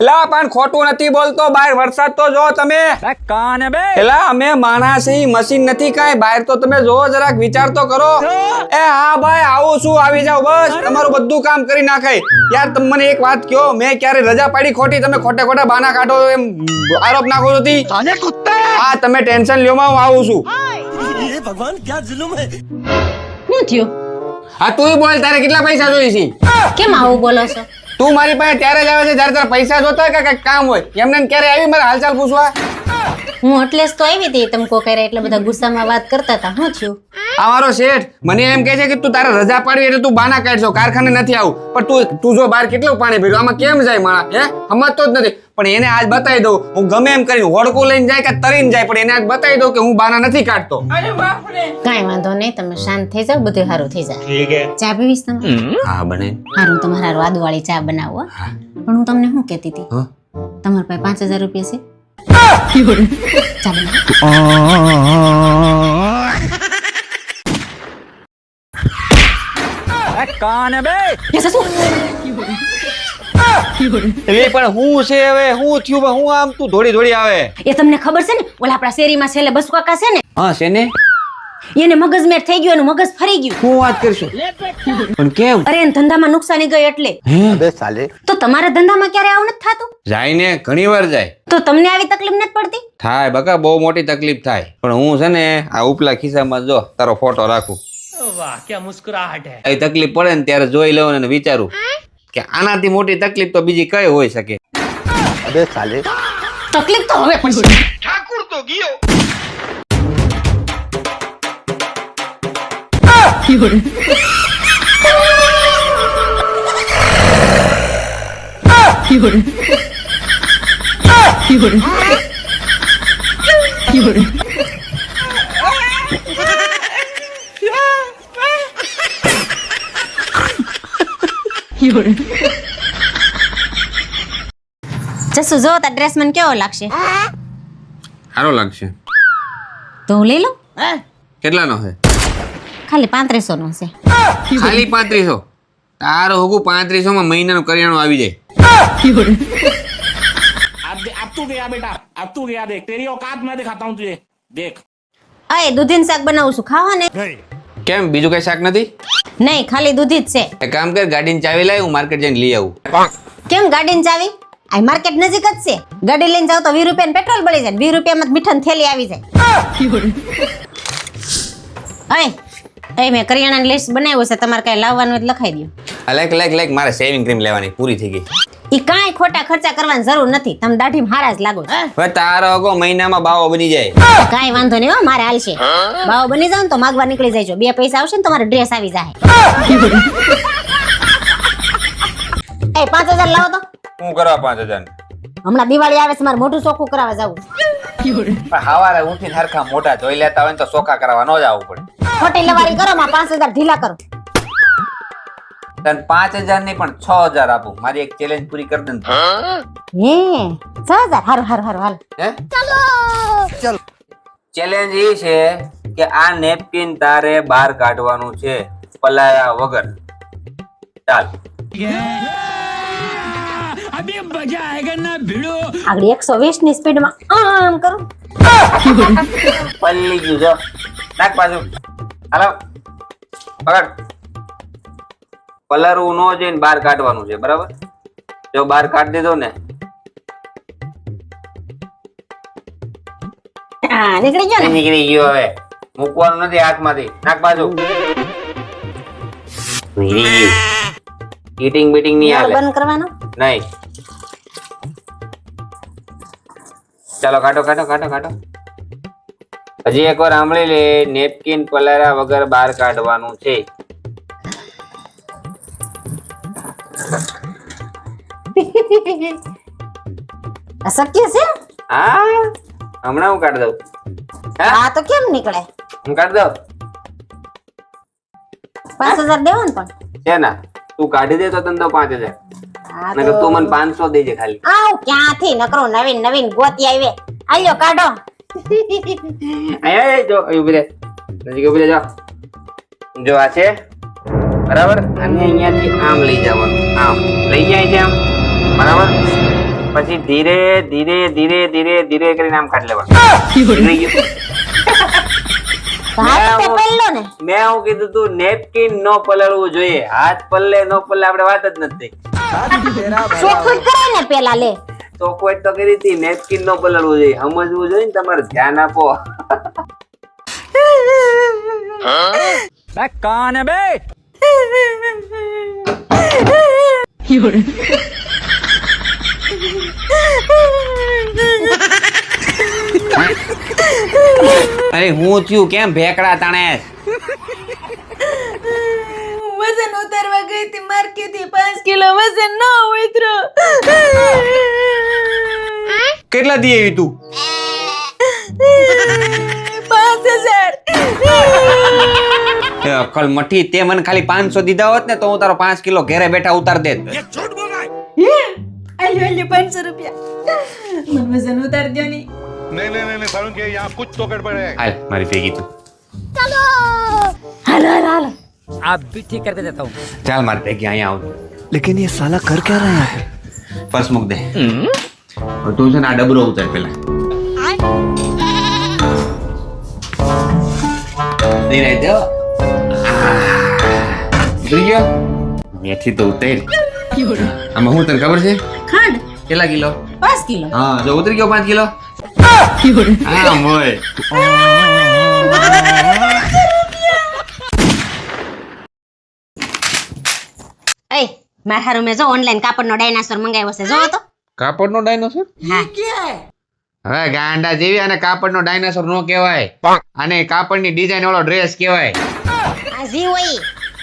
એલા પણ ખોટું નથી બોલતો, બહાર વરસાદ તો જો તમે. કાને બે એલા અમે માણસ મશીન નથી કાંઈ, બહાર તો તમે જો જરાક વિચાર તો કરો. એ હા ભાઈ આવું છું, આવી જાવ બસ, તમારું બધું કામ કરી નાખાય. યાર તમે મને એક વાત કહો, મેં ક્યારે રજા પાડી ખોટી? તમે ખોટે ખોટા બાના કાઢો એમ આરોપ નાખો છો. હા તમે ટેન્શન લ્યો માં, હું આવું છું. ભગવાન ક્યાં જુલુમ હે. શું થયું? હા તું બોલ, તારે કેટલા પૈસા જોઈએ છે? કેમ આવું બોલો છો? તું મારી પાસે ત્યારે જ આવે છે જ્યારે તારે પૈસા જોતા હોય કે કઈક કામ હોય. એમને ક્યારે આવી મારા હાલચાલ પૂછવા? હું એટલે જ તો આવી હતી, તમે કો કરે એટલે બધા ગુસ્સામાં વાત કરતા હતા. શું થયું? અમારો શેઠ મને એમ કહે છે કે તું તારે રજા પાડવી એટલે તું બાના કાઢશો, કારખાને નથી આવું. પણ તું જો બહાર કેટલું પાણી ભર્યું, આમાં કેમ જાય માણા? સમજતો જ નથી. પણ એને આજ બતાવી દઉં, હું ગમે એમ કરીને હોડકું લઈને જાય કે તરીને જાય, પણ એને આજ બતાવી દઉં કે હું બાના નથી કાઢતો. કાંઈ વાંધો નહીં, તમે શાંત થઈ જાઓ, બધું સારું થઈ જાય. ચા પીવીશ તમે? હા બને. સારું, તમારા આદુવાળી ચા બનાવો. પણ હું તમને શું કહેતી હતી, તમારા પાસે 5000 રૂપિયા છે? ચા બનાવો. કાને બે પણ હું છે હવે, હું થયું? હું આમ તું દોડી દોડી આવે? એ તમને ખબર છે ને, ઓલા આપણા શેરીમાં છેલ્લે બસુ કાકા છે ને, હા છે ને. એને મગજમેર થઈ ગયું, એનું મગજ ફરી ગયું. હું વાત કરશું? પણ કેમ? અરે એને ધંધામાં નુકસાની ગઈ એટલે. અબે સાલે. તો તમારા ધંધામાં ક્યારે આવું નથી થતું? જાય ને, ઘણી વાર જાય. તો તમને આવી તકલીફ નથી પડતી? થાય બકા, બહુ મોટી તકલીફ થાય. પણ હું છે ને આ ઉપલા ખિસ્સામાં જો તારો ફોટો રાખું. વાહ ક્યાં મુસ્કરાહટ હે. એ તકલીફ પડે ને ત્યારે જોઈ લઉં અને વિચારું કે આનાથી મોટી તકલીફ તો બીજી કઈ હોઈ શકે. અબે સાલે. તકલીફ તો હવે પડશે. ઠાકુર તો ગયો. જસુ જો તાર ડ્રેસ મને કેવો લાગશે? સારો લાગશે. તો હું લઈ લઉં. કેટલાનો છે? ખાલી 3500 નો છે. ખાલી 3500? તારો હોગું 3500 માં મહિનાનું કરિયાણું આવી જાય. अब तू गया बेटा, अब तू गया, देख तेरी औकात मैं दिखाता हूँ तुझे, देख. અય દૂધીનું શાક બનાવું છું, ખાવા ને? કેમ બીજું કઈ શાક નથી? નહીં, ખાલી દૂધી જ છે. એક કામ કર, ગાડીની ચાવી લાવી, હું માર્કેટ જઈને લઈ આવું. કેમ ગાડીની ચાવી? આ માર્કેટ નજીક જ છે. ગાડી લઈને જાવ તો 20 રૂપિયાનું પેટ્રોલ બળી જાય, 20 રૂપિયામાં મીઠાની થેલી આવી જાય. અય મેં કરિયાણાની લિસ્ટ બનાવ્યું છે, તમારે કઈ લાવવાનું હોય તો લખાઈ દો. લાઈક મારે સેવિંગ ક્રીમ લેવાની પૂરી થઈ ગઈ. ઈ કાંઈ ખોટા ખર્ચા કરવાની જરૂર નથી, તમે દાઢીમાં હારા જ લાગો છો. હવે તારો હોગો મહિનામાં બાવો બની જાય. કાંઈ વાંધો નહીં હો, મારે હાલશે. બાવો બની જાવ ને તો માગવા નીકળી જાય, 2 પૈસા આવશે ને તમારો ડ્રેસ આવી જાય. એ 5000 લાવો તો. હું કરવા 5000? હમણાં દિવાળી આવે છે, મારે મોઢું ચોખ્ખું કરાવવા જાવું. સવારે ઉઠીને હરખા મોટા ધોઈ લેતા હોય ને તો ચોખ્ખા કરવા ન જવું પડે. ખોટી લવારી કરો, માં 5000 ઢીલા કરો. તને 5000 નહીં પણ 6000 આપું. મારી એક ચેલેન્જ પૂરી કરી દે ને. હે 6000? હારું હાલ. હે ચલો. ચેલેન્જ એ છે કે આ નેપકિન તારે બહાર કાઢવાનું છે પલાયા વગર. ચાલ. અભી મજા આયેગા ના ભીડો. આગળ 120 ની સ્પીડમાં આમ કરું. પલ્લી ગયું જો. નાખ પાછું. હાલો પકડ. પલારવું નો જઈને બહાર કાઢવાનું છે, બરાબર? જો બહાર કાઢી દીધો ને, નીકળી ગયો ને? નીકળી ગયો. હવે મૂકવાનું નથી હાથમાંથી. નાખ પાછું. હીટિંગ બીટિંગ નહીં હાલે. બંધ કરવાનો નહીં. ચાલો કાઢો. હજી એકવાર સાંભળી લે, નેપકિન પલારા વગર બહાર કાઢવાનું છે. અશક્ય છે. હા હમણાં હું કાઢી દઉં. આ તો કેમ નીકળે? હું કાઢી દઉં. 5000 દેવો ને પણ. છે ના, તું કાઢી દે તો તને દઉં 5000. નકર તું મને 500 દેજે ખાલી. આવ ક્યાંથી નકરો નવીન ગોતી આવે. આલ્યો કાઢો. આય જો ઉભી રે. નજીક ઉભી રે. જો આ છે બરાબર. અને અહીંયાથી આમ લઈ જવાનું. આમ લઈ જાય છે આમ, બરાબર? પછી ધીરે ધીરે ધીરે ધીરે ધીરે કરીને આમ કાઢ લેવાનું. હાથ તે પહેલો ને મેં હું કીધું તું નેપકિન નો પલળવું જોઈએ, હાથ પલ્લે નો પલ્લે આપણે વાત જ નથી. ચોખ્ખું જ કરાય ને પેલા લે. તો કોઈ તો કરી હતી, નેપકિન નો પલળવું જોઈએ, સમજવું જોઈએ ને, તમારે ધ્યાન આપો. कौन है बे? અરે હું થયું, કેમ ભેકડા તાણે? વજન ઉતારવા ગઈ હતી માર્કેટથી 5 કિલો વજન ન ઉતરો. કેટલા દી આવી તું? 5000. એ અક્કલ મઠી, તે મને ખાલી 500 દીધા હોત ને તો હું તારો 5 કિલો ઘેરે બેઠા ઉતાર દેત. આલ્યો 500 રૂપિયા. મને વજન ઉતાર દો ની. नहीं सारुण के यहाँ कुछ तो गड़बड़ है. હાલ મારી ભેગી તું. હાલો હાલો. आप भी ठीक करके देता हूँ. ચાલ મારી ભેગી અહીંયા આવ. लेकिन ये साला कर क्या रहा है? પર્સ મૂક દે. હવે તું છે ને આ ડબરો ઉતાર પેલા. નહીં રહી દો. ઉતરી ગયો? મેથી તો ઉતર. આમાં હું તને ખબર છે? ખાંડ કેટલા કિલો? 5 કિલો. હા, જો ઉતરી ગયો 5 કિલો. હા મોય. એ મારા હારું મેં જો ઓનલાઈન કાપડનો ડાયનાસોર મંગાવ્યો છે, જો તો. કાપડનો ડાયનોસોર? હા. હવે ગાંડા જેવી, અને કાપડનો ડાયનોસોર નો કહેવાય, અને કાપડની ડિઝાઇન વાળો ડ્રેસ કહેવાય. આ જી હોય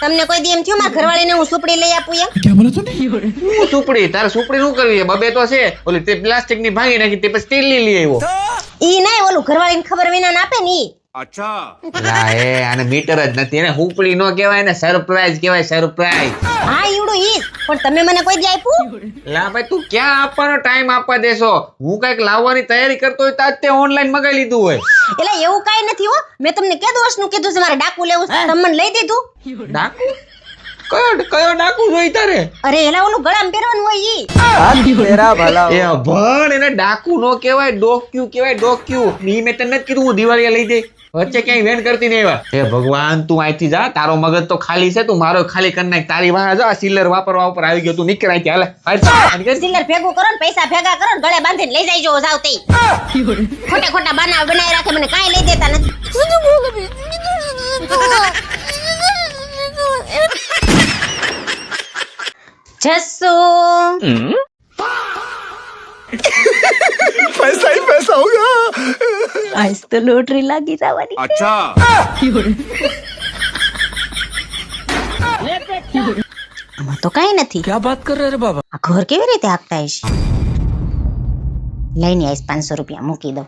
તમને કોઈ દી એમ થયું મારા ઘરવાળીને હું સુપડી લઈ આપું એમ? હું સુપડી? તારે સુપડી શું કરવી છે? બબે તો છે, ઓલી તે પ્લાસ્ટિક ની ભાંગી નાખી, તે પછી સ્ટીલ ની લઈ આવ્યો. ઈ નહીં, ઓલું ઘરવાળીને ખબર વિના ના આપે ને ઈ. લા એ આને મીટર જ નથી, એને હુપડી નો કહેવાય ને સરપ્રાઈઝ કહેવાય, સરપ્રાઈઝ. હા ઈવડું ઈ જ. પણ તમે મને કોઈ દી આપ્યું? લા ભાઈ તું ક્યાં આપવાનો ટાઈમ આપવા દેશો? હું કઈક લાવવાની તૈયારી કરતો હોય તો તે ઓનલાઈન મગાવી લીધું હોય. એટલે એવું કાઈ નથી હો. મેં તમને કે વર્ષનું કીધું છે મારે ડાકુ લેવું છે, તમે મને લઈ દીધું. ડાકુ? કયો ડાકુ જોઈ તારે? અરે એલા ઓલું ગળામાં પહેરવાનું હોય ઈ. એ ભણ, એને ડાકુ નો કહેવાય, ડોક્યુ કહેવાય, ડોક્યુ. ઈ મેં તને નથી કીધું હું દિવાળીએ લઈ દે. વચ્ચે ક્યાંય વેન કરતી નહીં એવા. હે ભગવાન, તું અહીંથી જા, તારો મગજ તો ખાલી છે, તું મારો ખાલી કરી નાખ. તારી વાહ જો આ સિલર વાપરવા ઉપર આવી ગયો, તું નીકળ અહીંથી. હાલે સિલ્લર ભેગું કરો ને પૈસા ભેગા કરો ને ગળે બાંધીને લઈ જાયજો જાવ તે. ખોટા બનાવી રાખે, મને કાંઈ લઈ દેતા નથી. જસ્સુ पैसा ही पैसा होगा. આજ તો લોટરી લાગી જવાની. આમાં તો કાંઈ નથી. क्या बात कर रहे रे बाबा? આ ઘર કેવી રીતે આપતા હશે? લઈને આવીશ 500 રૂપિયા મૂકી દો.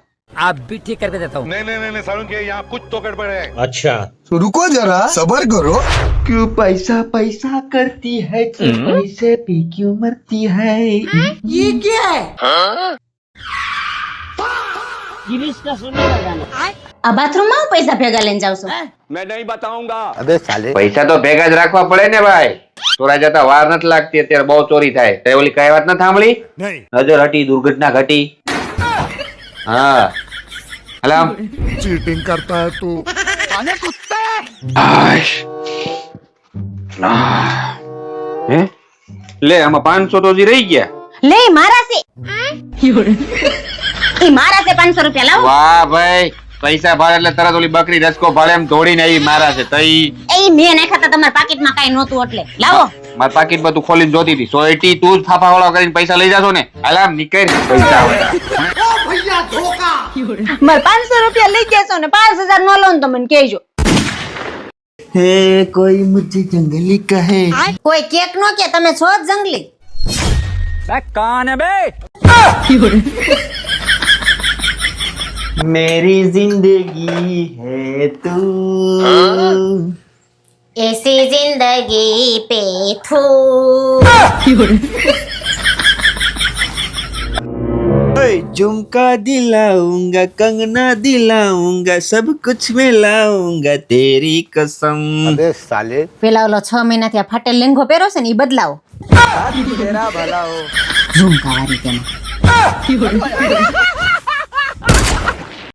आप भी ठीक करके देता हूँ. नहीं सारुण के यहाँ कुछ तो गड़बड़ है. तो रुको जरा सबर करो. क्यों पैसा पैसा करती है, पैसे पे क्यों मरती है? ये क्या है? આ બાથરૂમમાં હું પૈસા ભેગા લઈને જાઉં છું? अबे साले. પૈસા તો ભેગા જ રાખવા પડે ને ભાઈ. ચોરા જતા વાર નથી લાગતી, અત્યારે બહુ ચોરી થાય. તે ઓલી કઈ વાત ન સાંભળી? નજર હટી, દુર્ઘટના ઘટી. હા હલામ. चीटिंग करता है तू. હે લે, આમાં 500 તો હજી રહી ગયા. લે મારા છે. ઈ મારા છે 500 રૂપિયા લાવો. વાહ ભાઈ, પૈસા ભાડે એટલે તરત ઓલી બકરી રસકો ભાડે એમ દોડીને આવી મારા છે. તઈ એ મેં નાખ્યા તા તમારા પાકીટમાં કાંઈ નહોતું એટલે લાવો. મારા પાકીટ માં તું ખોલીને જોતી હતી. 180 તું જ ફાફા વાળો કરીને પૈસા લઈ જાશો ને? અલામ નીકળ પૈસા વાળા. મારે 500 રૂપિયા લઈ ગયા છો ને 5000 નો લો ને તો મને કહેજો. है कोई मुझे जंगली कहे. કોઈ કેક નો કે તમે છો જ જંગલી. कौन है बे? मेरी जिंदगी है तू. ऐसी जिंदगी पे थू. झुमका दिलाऊंगा, कंगना दिलाऊंगा, सब कुछ मैं लाऊंगा तेरी कसम. अबे साले. પેલા ઓલો 6 મહિનાથી આ ફાટેલ લેંઘો પહેરો છે ને ઈ બદલાવો. ઝુમકા વાળી તેમાં યાર